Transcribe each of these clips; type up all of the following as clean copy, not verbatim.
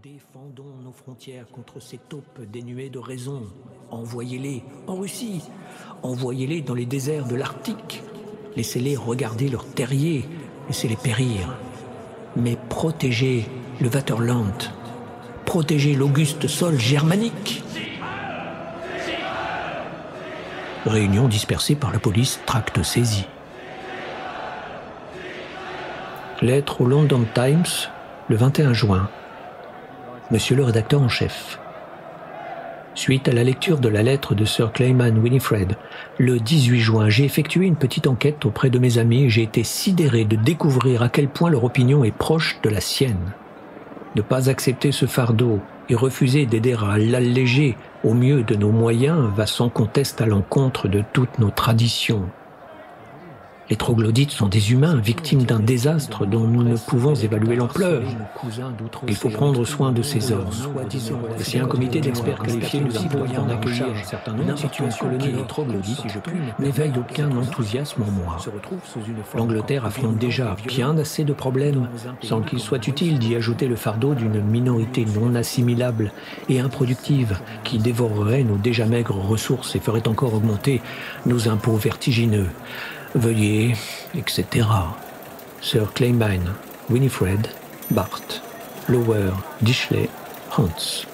Défendons nos frontières contre ces taupes dénuées de raison. Envoyez-les en Russie. Envoyez-les dans les déserts de l'Arctique. Laissez-les regarder leurs terriers. Laissez-les périr. Mais protégez le Vaterland. Protégez l'auguste sol germanique. Réunion dispersée par la police, tract saisi. Lettre au London Times, le 21 juin. Monsieur le rédacteur en chef. Suite à la lecture de la lettre de Sir Clayman Winifred, le 18 juin, j'ai effectué une petite enquête auprès de mes amis et j'ai été sidéré de découvrir à quel point leur opinion est proche de la sienne. Ne pas accepter ce fardeau et refuser d'aider à l'alléger au mieux de nos moyens va sans conteste à l'encontre de toutes nos traditions. Les troglodytes sont des humains victimes d'un désastre dont nous ne pouvons évaluer l'ampleur. Il faut prendre soin de ces hommes. Et si un comité d'experts qualifiés nous impose d'en accueillir un certain nombre, une situation qui est troglodyte n'éveille aucun enthousiasme en moi. L'Angleterre affronte déjà bien assez de problèmes sans qu'il soit utile d'y ajouter le fardeau d'une minorité non assimilable et improductive qui dévorerait nos déjà maigres ressources et ferait encore augmenter nos impôts vertigineux. Veuillez, etc. Sir Clayman, Winifred, Bart, Lower, Dishley, Hans.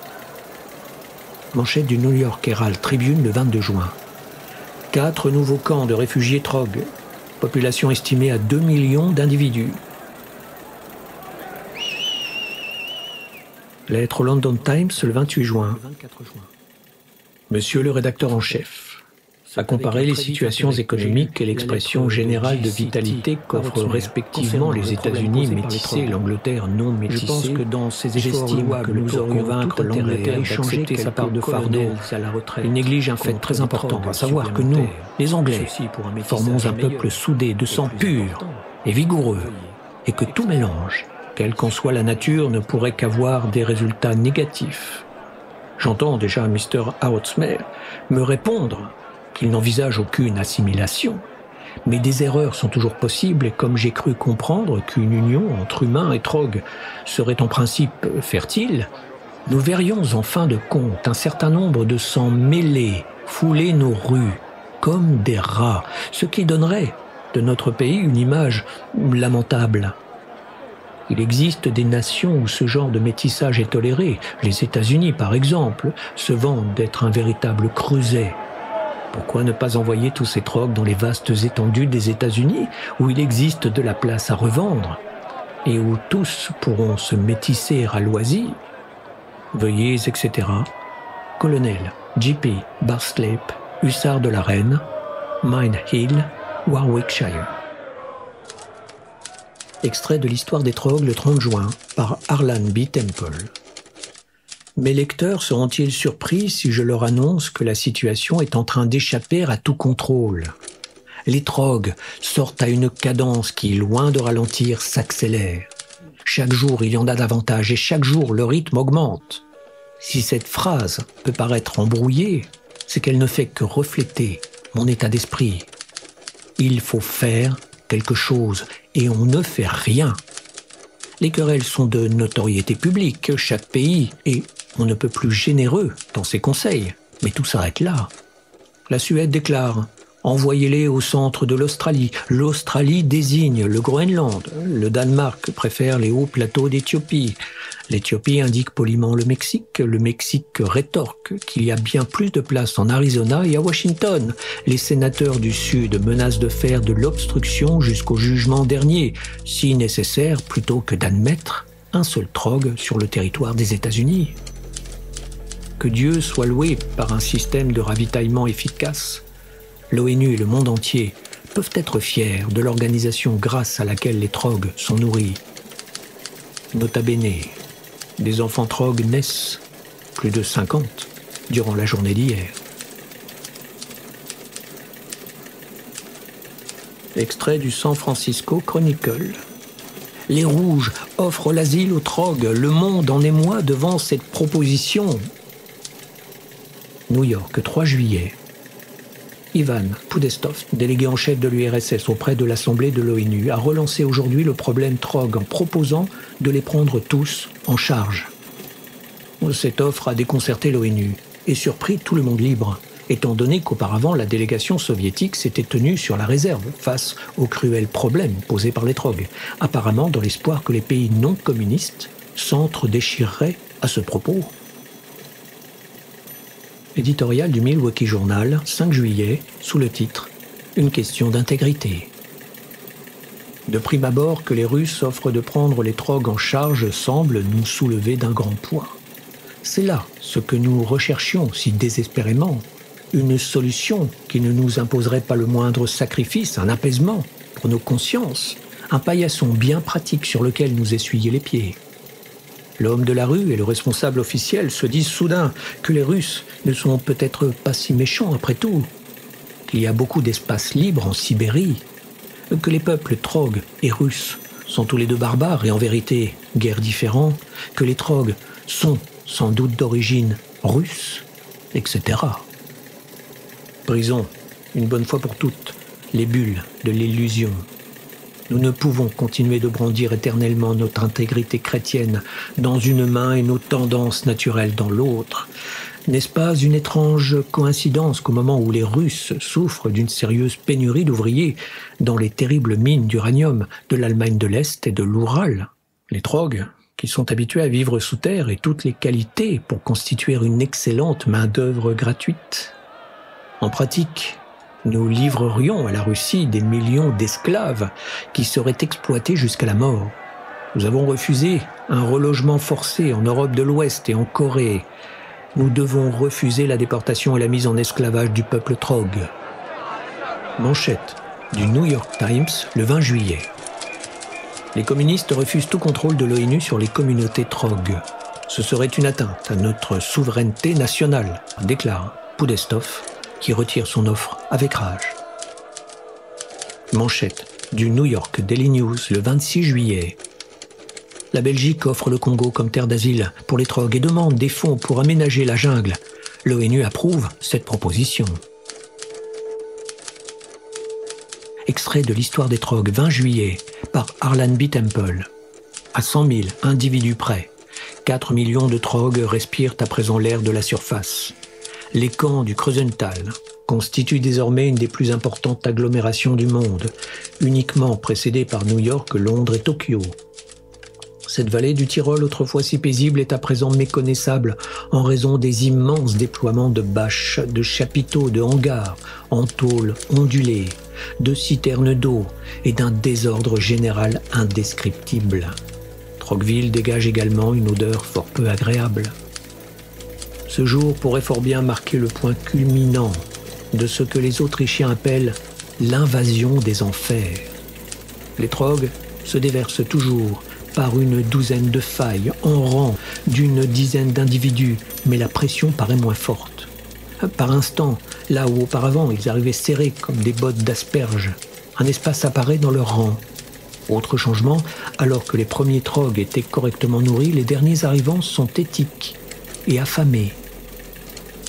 Manchette du New York Herald Tribune le 22 juin. 4 nouveaux camps de réfugiés Trog. Population estimée à 2 millions d'individus. Lettre au London Times le 28 juin. Monsieur le rédacteur en chef. À comparer les situations économiques et l'expression générale de vitalité qu'offrent respectivement les États-Unis métissés et l'Angleterre non métissée, je pense que dans ces efforts que nous aurions convaincre l'Angleterre d'accepter sa part de fardeau à la retraite, il néglige un fait très important, à savoir que nous, les Anglais, formons un peuple soudé de sang pur et vigoureux, et que tout mélange, quelle qu'en soit la nature, ne pourrait qu'avoir des résultats négatifs. J'entends déjà Mr. Houtsmer me répondre qu'il n'envisage aucune assimilation. Mais des erreurs sont toujours possibles et comme j'ai cru comprendre qu'une union entre humains et Trog serait en principe fertile, nous verrions en fin de compte un certain nombre de sangs mêlés fouler nos rues comme des rats, ce qui donnerait de notre pays une image lamentable. Il existe des nations où ce genre de métissage est toléré. Les États-Unis, par exemple, se vantent d'être un véritable creuset. Pourquoi ne pas envoyer tous ces trogs dans les vastes étendues des États-Unis, où il existe de la place à revendre, et où tous pourront se métisser à loisir? Veuillez, etc. Colonel J.P. Barslap, hussard de la Reine, Mine Hill, Warwickshire. Extrait de l'histoire des trogs le 30 juin, par Harlan B. Temple. Mes lecteurs seront-ils surpris si je leur annonce que la situation est en train d'échapper à tout contrôle? Les trogs sortent à une cadence qui, loin de ralentir, s'accélère. Chaque jour, il y en a davantage et chaque jour, le rythme augmente. Si cette phrase peut paraître embrouillée, c'est qu'elle ne fait que refléter mon état d'esprit. Il faut faire quelque chose et on ne fait rien. Les querelles sont de notoriété publique, chaque pays est on ne peut plus généreux dans ses conseils, mais tout s'arrête là. La Suède déclare « Envoyez-les au centre de l'Australie ». L'Australie désigne le Groenland. Le Danemark préfère les hauts plateaux d'Éthiopie. L'Éthiopie indique poliment le Mexique rétorque qu'il y a bien plus de place en Arizona et à Washington. Les sénateurs du Sud menacent de faire de l'obstruction jusqu'au jugement dernier, si nécessaire, plutôt que d'admettre un seul trog sur le territoire des États-Unis. Que Dieu soit loué par un système de ravitaillement efficace. L'ONU et le monde entier peuvent être fiers de l'organisation grâce à laquelle les trogs sont nourris. Nota bene, des enfants trogs naissent, plus de 50, durant la journée d'hier. Extrait du San Francisco Chronicle. Les Rouges offrent l'asile aux trogs. Le monde en émoi devant cette proposition. New York, 3 juillet. Ivan Podestov, délégué en chef de l'URSS auprès de l'Assemblée de l'ONU, a relancé aujourd'hui le problème Trog en proposant de les prendre tous en charge. Cette offre a déconcerté l'ONU et surpris tout le monde libre, étant donné qu'auparavant la délégation soviétique s'était tenue sur la réserve face aux cruels problèmes posés par les drogues, apparemment dans l'espoir que les pays non communistes s'entre-déchireraient à ce propos. Éditorial du Milwaukee Journal, 5 juillet, sous le titre « Une question d'intégrité ». De prime abord, que les Russes offrent de prendre les drogues en charge semble nous soulever d'un grand poids. C'est là ce que nous recherchions si désespérément, une solution qui ne nous imposerait pas le moindre sacrifice, un apaisement pour nos consciences, un paillasson bien pratique sur lequel nous essuyer les pieds. L'homme de la rue et le responsable officiel se disent soudain que les Russes ne sont peut-être pas si méchants après tout, qu'il y a beaucoup d'espace libre en Sibérie, que les peuples trogues et russes sont tous les deux barbares et en vérité guère différents, que les trogues sont sans doute d'origine russe, etc. Brisons, une bonne fois pour toutes, les bulles de l'illusion. Nous ne pouvons continuer de brandir éternellement notre intégrité chrétienne dans une main et nos tendances naturelles dans l'autre. N'est-ce pas une étrange coïncidence qu'au moment où les Russes souffrent d'une sérieuse pénurie d'ouvriers dans les terribles mines d'uranium de l'Allemagne de l'Est et de l'Oural, les drogues, qui sont habitués à vivre sous terre et toutes les qualités pour constituer une excellente main-d'œuvre gratuite. En pratique, nous livrerions à la Russie des millions d'esclaves qui seraient exploités jusqu'à la mort. Nous avons refusé un relogement forcé en Europe de l'Ouest et en Corée. Nous devons refuser la déportation et la mise en esclavage du peuple trogue. Manchette du New York Times le 20 juillet. Les communistes refusent tout contrôle de l'ONU sur les communautés trogues. Ce serait une atteinte à notre souveraineté nationale, déclare Podestov, qui retire son offre avec rage. Manchette du New York Daily News le 26 juillet. La Belgique offre le Congo comme terre d'asile pour les drogues et demande des fonds pour aménager la jungle. L'ONU approuve cette proposition. Extrait de l'histoire des drogues, 20 juillet, par Harlan B. Temple. À 100 000 individus près, 4 millions de drogues respirent à présent l'air de la surface. Les camps du Kreuzental constituent désormais une des plus importantes agglomérations du monde, uniquement précédées par New York, Londres et Tokyo. Cette vallée du Tyrol, autrefois si paisible, est à présent méconnaissable en raison des immenses déploiements de bâches, de chapiteaux, de hangars, en tôle ondulée, de citernes d'eau et d'un désordre général indescriptible. Trogueville dégage également une odeur fort peu agréable. Ce jour pourrait fort bien marquer le point culminant de ce que les Autrichiens appellent l'invasion des enfers. Les drogues se déversent toujours par une douzaine de failles, en rang d'une dizaine d'individus, mais la pression paraît moins forte. Par instant, là où auparavant ils arrivaient serrés comme des bottes d'asperges, un espace apparaît dans leur rang. Autre changement, alors que les premiers drogues étaient correctement nourris, les derniers arrivants sont éthiques et affamés.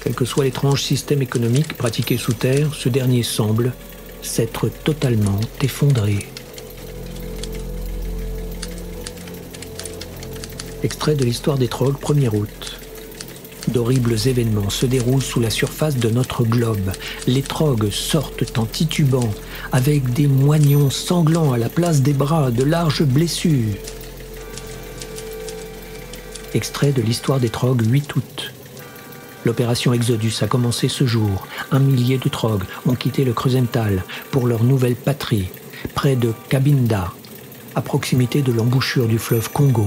Quel que soit l'étrange système économique pratiqué sous terre, ce dernier semble s'être totalement effondré. Extrait de l'histoire des drogues, 1er août. D'horribles événements se déroulent sous la surface de notre globe. Les drogues sortent en titubant, avec des moignons sanglants à la place des bras, de larges blessures. Extrait de l'histoire des drogues, 8 août. L'opération Exodus a commencé ce jour. 1 millier de drogues ont quitté le Kreuzental pour leur nouvelle patrie, près de Cabinda, à proximité de l'embouchure du fleuve Congo.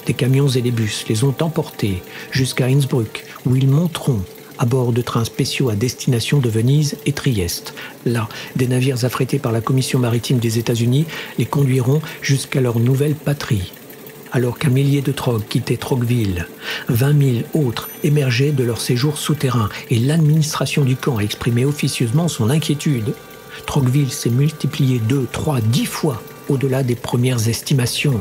Des camions et des bus les ont emportés jusqu'à Innsbruck, où ils monteront à bord de trains spéciaux à destination de Venise et Trieste. Là, des navires affrétés par la Commission maritime des États-Unis les conduiront jusqu'à leur nouvelle patrie. Alors qu'un millier de drogues quittaient Trogueville, 20 000 autres émergeaient de leur séjour souterrain et l'administration du camp a exprimé officieusement son inquiétude. Trogueville s'est multiplié 2, 3, 10 fois au-delà des premières estimations.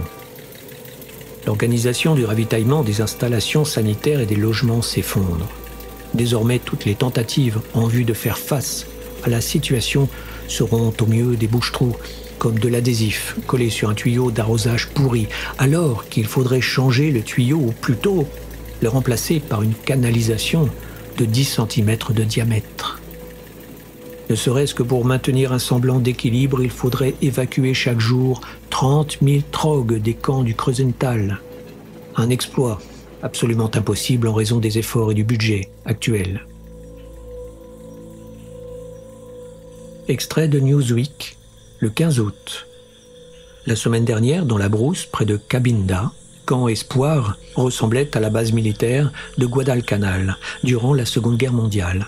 L'organisation du ravitaillement des installations sanitaires et des logements s'effondre. Désormais, toutes les tentatives en vue de faire face à la situation seront au mieux des bouche-trous, comme de l'adhésif collé sur un tuyau d'arrosage pourri, alors qu'il faudrait changer le tuyau, ou plutôt le remplacer par une canalisation de 10 cm de diamètre. Ne serait-ce que pour maintenir un semblant d'équilibre, il faudrait évacuer chaque jour 30 000 trogs des camps du Kreuzental. Un exploit absolument impossible en raison des efforts et du budget actuel. Extrait de Newsweek, le 15 août. La semaine dernière, dans la brousse, près de Cabinda, Camp Espoir ressemblait à la base militaire de Guadalcanal durant la Seconde Guerre mondiale.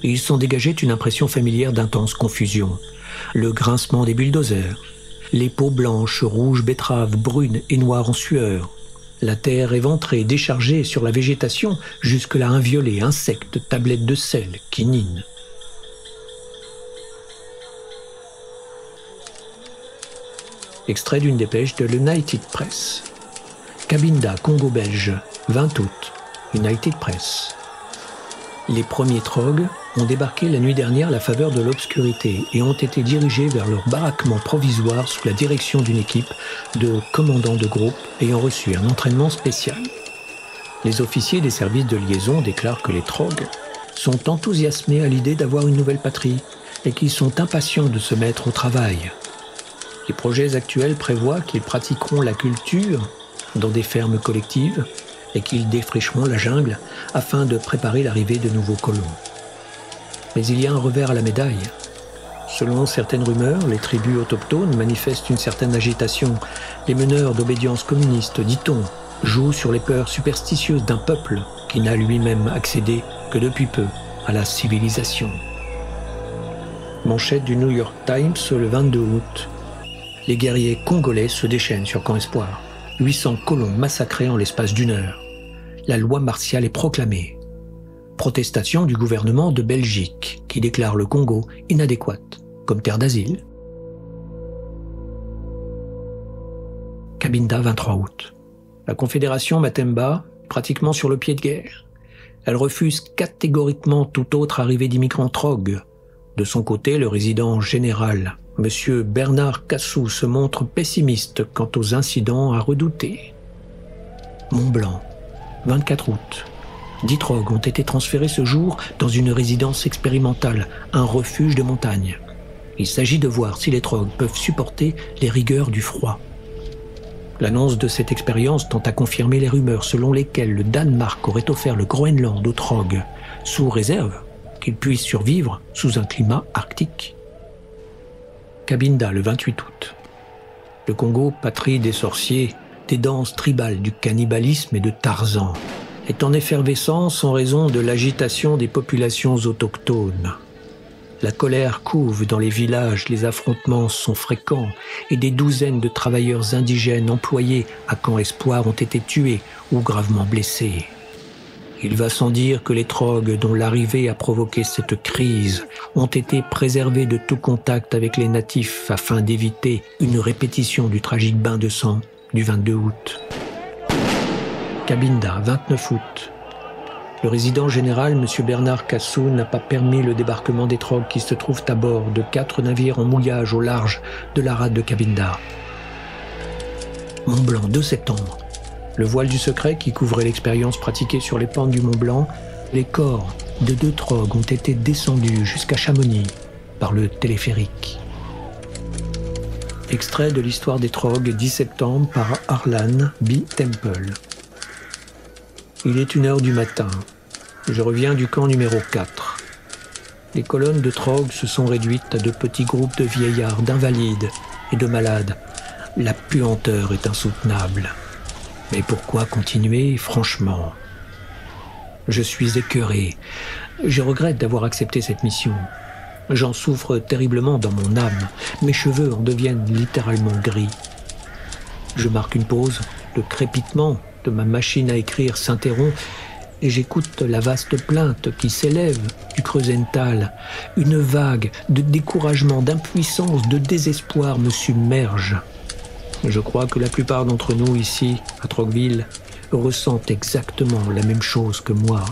Il s'en dégageait une impression familière d'intense confusion. Le grincement des bulldozers, les peaux blanches, rouges, betteraves, brunes et noires en sueur, la terre éventrée, déchargée sur la végétation, jusque-là inviolée, insectes, tablettes de sel, quinine. Extrait d'une dépêche de l'United Press. Cabinda, Congo belge, 20 août, United Press. Les premiers trogs ont débarqué la nuit dernière à la faveur de l'obscurité et ont été dirigés vers leur baraquement provisoire sous la direction d'une équipe de commandants de groupe ayant reçu un entraînement spécial. Les officiers des services de liaison déclarent que les trogs sont enthousiasmés à l'idée d'avoir une nouvelle patrie et qu'ils sont impatients de se mettre au travail. Les projets actuels prévoient qu'ils pratiqueront la culture dans des fermes collectives et qu'ils défricheront la jungle afin de préparer l'arrivée de nouveaux colons. Mais il y a un revers à la médaille. Selon certaines rumeurs, les tribus autochtones manifestent une certaine agitation. Les meneurs d'obédience communiste, dit-on, jouent sur les peurs superstitieuses d'un peuple qui n'a lui-même accédé que depuis peu à la civilisation. Manchette du New York Times le 22 août. Les guerriers congolais se déchaînent sur Camp Espoir. 800 colons massacrés en l'espace d'une heure. La loi martiale est proclamée. Protestation du gouvernement de Belgique qui déclare le Congo inadéquat comme terre d'asile. Cabinda, 23 août. La Confédération Matemba, pratiquement sur le pied de guerre. Elle refuse catégoriquement toute autre arrivée d'immigrants trogs. De son côté, le résident général, M. Bernard Cassou, se montre pessimiste quant aux incidents à redouter. Mont-Blanc, 24 août. 10 trogs ont été transférés ce jour dans une résidence expérimentale, un refuge de montagne. Il s'agit de voir si les trogs peuvent supporter les rigueurs du froid. L'annonce de cette expérience tend à confirmer les rumeurs selon lesquelles le Danemark aurait offert le Groenland aux trogs, sous réserve qu'ils puissent survivre sous un climat arctique. Cabinda, le 28 août. Le Congo, patrie des sorciers, des danses tribales, du cannibalisme et de Tarzan, est en effervescence en raison de l'agitation des populations autochtones. La colère couve dans les villages, les affrontements sont fréquents et des douzaines de travailleurs indigènes employés à Camp Espoir ont été tués ou gravement blessés. Il va sans dire que les trogs dont l'arrivée a provoqué cette crise ont été préservés de tout contact avec les natifs afin d'éviter une répétition du tragique bain de sang du 22 août. Cabinda, 29 août. Le résident général, M. Bernard Cassou, n'a pas permis le débarquement des trogs qui se trouvent à bord de 4 navires en mouillage au large de la rade de Cabinda. Mont-Blanc, 2 septembre. Le voile du secret qui couvrait l'expérience pratiquée sur les pentes du Mont-Blanc, les corps de 2 trogs ont été descendus jusqu'à Chamonix par le téléphérique. Extrait de l'histoire des trogs, 10 septembre, par Harlan B. Temple. Il est 1h du matin. Je reviens du camp numéro 4. Les colonnes de trogs se sont réduites à de petits groupes de vieillards, d'invalides et de malades. La puanteur est insoutenable. Mais pourquoi continuer, franchement? Je suis écœuré. Je regrette d'avoir accepté cette mission. J'en souffre terriblement dans mon âme. Mes cheveux en deviennent littéralement gris. Je marque une pause. Le crépitement de ma machine à écrire s'interrompt et j'écoute la vaste plainte qui s'élève du Kreuzental. Une vague de découragement, d'impuissance, de désespoir me submerge. Je crois que la plupart d'entre nous ici, à Trogville, ressentent exactement la même chose que moi.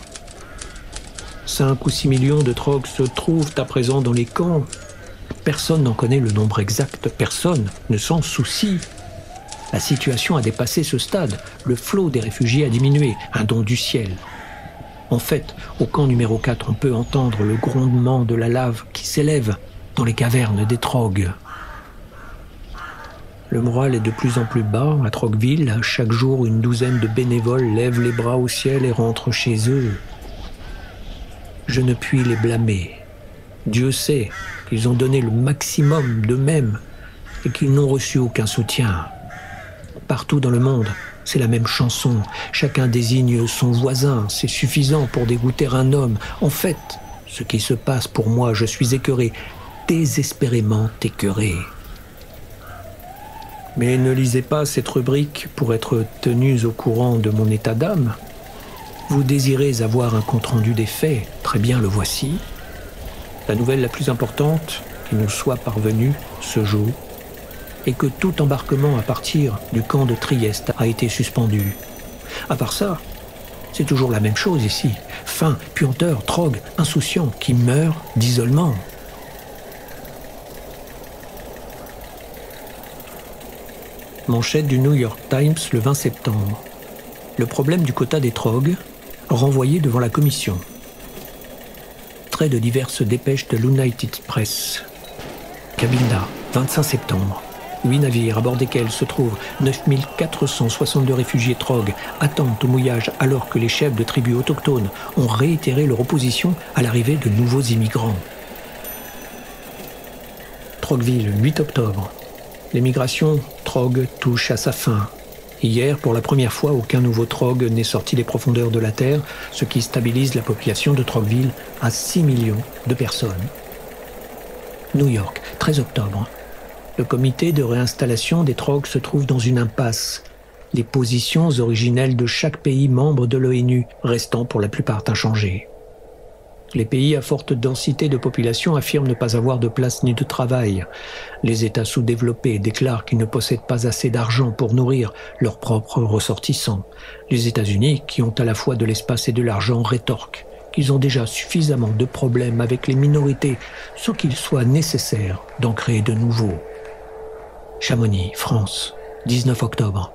5 ou 6 millions de trogs se trouvent à présent dans les camps. Personne n'en connaît le nombre exact, personne ne s'en soucie. La situation a dépassé ce stade. Le flot des réfugiés a diminué, un don du ciel. En fait, au camp numéro 4, on peut entendre le grondement de la lave qui s'élève dans les cavernes des Trogs. Le moral est de plus en plus bas à Troggville. Chaque jour, une douzaine de bénévoles lèvent les bras au ciel et rentrent chez eux. Je ne puis les blâmer. Dieu sait qu'ils ont donné le maximum d'eux-mêmes et qu'ils n'ont reçu aucun soutien. Partout dans le monde, c'est la même chanson. Chacun désigne son voisin. C'est suffisant pour dégoûter un homme. En fait, ce qui se passe pour moi, je suis écœuré, désespérément écœuré. Mais ne lisez pas cette rubrique pour être tenus au courant de mon état d'âme. Vous désirez avoir un compte-rendu des faits, très bien, le voici. La nouvelle la plus importante qui nous soit parvenue ce jour est que tout embarquement à partir du camp de Trieste a été suspendu. À part ça, c'est toujours la même chose ici. Faim, puanteur, Trog, insouciants qui meurent d'isolement. Manchette du New York Times le 20 septembre. Le problème du quota des Trogs, renvoyé devant la commission. Trait de diverses dépêches de l'United Press. Cabinda, 25 septembre. 8 navires à bord desquels se trouvent 9462 réfugiés Trog attendent au mouillage alors que les chefs de tribus autochtones ont réitéré leur opposition à l'arrivée de nouveaux immigrants. Troggville, 8 octobre. L'émigration Trog touche à sa fin. Hier, pour la première fois, aucun nouveau Trog n'est sorti des profondeurs de la Terre, ce qui stabilise la population de Troggville à 6 millions de personnes. New York, 13 octobre. Le comité de réinstallation des Trogs se trouve dans une impasse. Les positions originelles de chaque pays membre de l'ONU restant pour la plupart inchangées. Les pays à forte densité de population affirment ne pas avoir de place ni de travail. Les États sous-développés déclarent qu'ils ne possèdent pas assez d'argent pour nourrir leurs propres ressortissants. Les États-Unis, qui ont à la fois de l'espace et de l'argent, rétorquent qu'ils ont déjà suffisamment de problèmes avec les minorités sans qu'il soit nécessaire d'en créer de nouveaux. Chamonix, France, 19 octobre.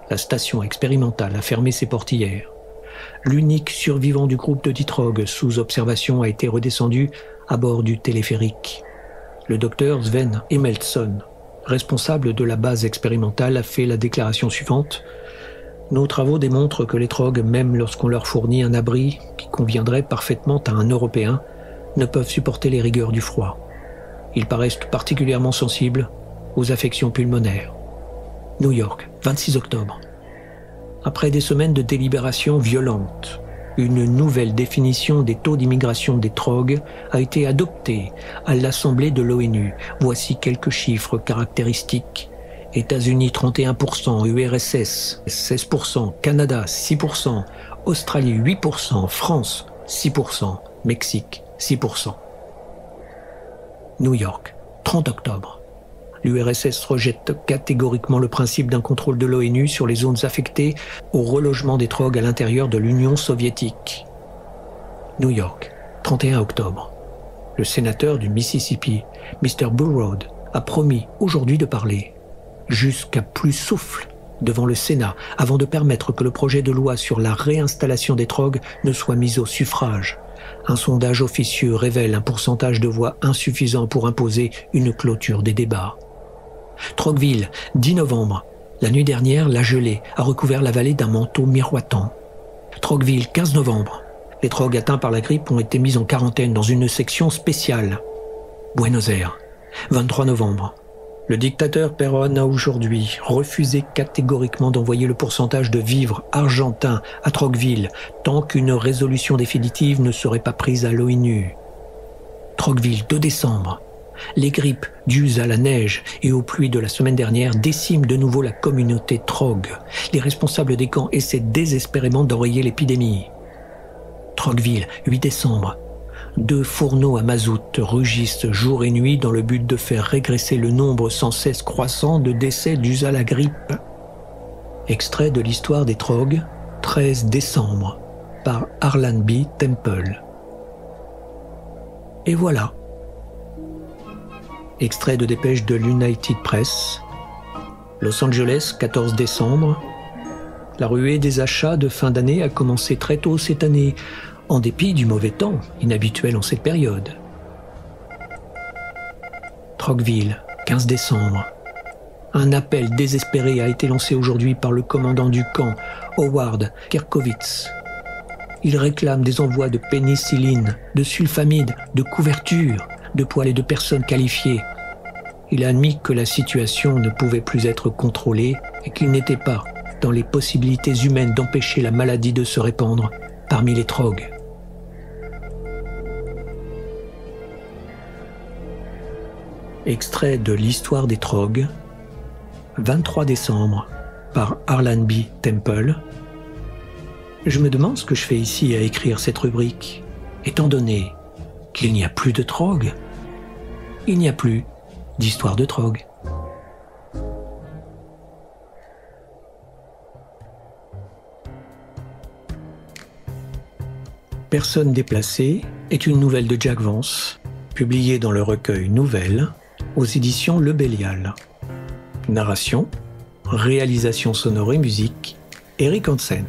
La station expérimentale a fermé ses portes hier. L'unique survivant du groupe de 10 Trogs sous observation a été redescendu à bord du téléphérique. Le docteur Sven Emmeltsson, responsable de la base expérimentale, a fait la déclaration suivante. « Nos travaux démontrent que les Trogs, même lorsqu'on leur fournit un abri qui conviendrait parfaitement à un Européen, ne peuvent supporter les rigueurs du froid. Ils paraissent particulièrement sensibles aux affections pulmonaires. » New York, 26 octobre. Après des semaines de délibérations violentes, une nouvelle définition des taux d'immigration des Trogs a été adoptée à l'Assemblée de l'ONU. Voici quelques chiffres caractéristiques. États-Unis 31%, URSS 16%, Canada 6%, Australie 8%, France 6%, Mexique 6%. New York, 30 octobre. L'URSS rejette catégoriquement le principe d'un contrôle de l'ONU sur les zones affectées au relogement des Trogs à l'intérieur de l'Union soviétique. New York, 31 octobre. Le sénateur du Mississippi, Mr. Burrowd, a promis aujourd'hui de parler, jusqu'à plus souffle, devant le Sénat, avant de permettre que le projet de loi sur la réinstallation des Trogs ne soit mis au suffrage. Un sondage officieux révèle un pourcentage de voix insuffisant pour imposer une clôture des débats. Troggville, 10 novembre. La nuit dernière, la gelée a recouvert la vallée d'un manteau miroitant. Troggville, 15 novembre. Les Trogs atteints par la grippe ont été mis en quarantaine dans une section spéciale. Buenos Aires, 23 novembre. Le dictateur Perón a aujourd'hui refusé catégoriquement d'envoyer le pourcentage de vivres argentins à Troggville tant qu'une résolution définitive ne serait pas prise à l'ONU. Troggville, 2 décembre. Les grippes dues à la neige et aux pluies de la semaine dernière déciment de nouveau la communauté Trog. Les responsables des camps essaient désespérément d'enrayer l'épidémie. Troggville, 8 décembre. 2 fourneaux à mazout rugissent jour et nuit dans le but de faire régresser le nombre sans cesse croissant de décès dus à la grippe. Extrait de l'histoire des Trogs, 13 décembre, par Arlan B. Temple. Et voilà. Extrait de dépêche de l'United Press, Los Angeles, 14 décembre. La ruée des achats de fin d'année a commencé très tôt cette année, en dépit du mauvais temps, inhabituel en cette période. Trockville, 15 décembre. Un appel désespéré a été lancé aujourd'hui par le commandant du camp, Howard Kerkowitz. Il réclame des envois de pénicilline, de sulfamide, de couvertures, de poêles et de personnes qualifiées. Il a admis que la situation ne pouvait plus être contrôlée et qu'il n'était pas dans les possibilités humaines d'empêcher la maladie de se répandre parmi les trogs. Extrait de l'Histoire des trogs, 23 décembre, par Harlan B. Temple. Je me demande ce que je fais ici à écrire cette rubrique, étant donné qu'il n'y a plus de trogs. Il n'y a plus d'histoire de trogs. Personne déplacée est une nouvelle de Jack Vance, publiée dans le recueil Nouvelles, aux éditions Le Bélial. Narration, réalisation sonore et musique, Eric Hansen.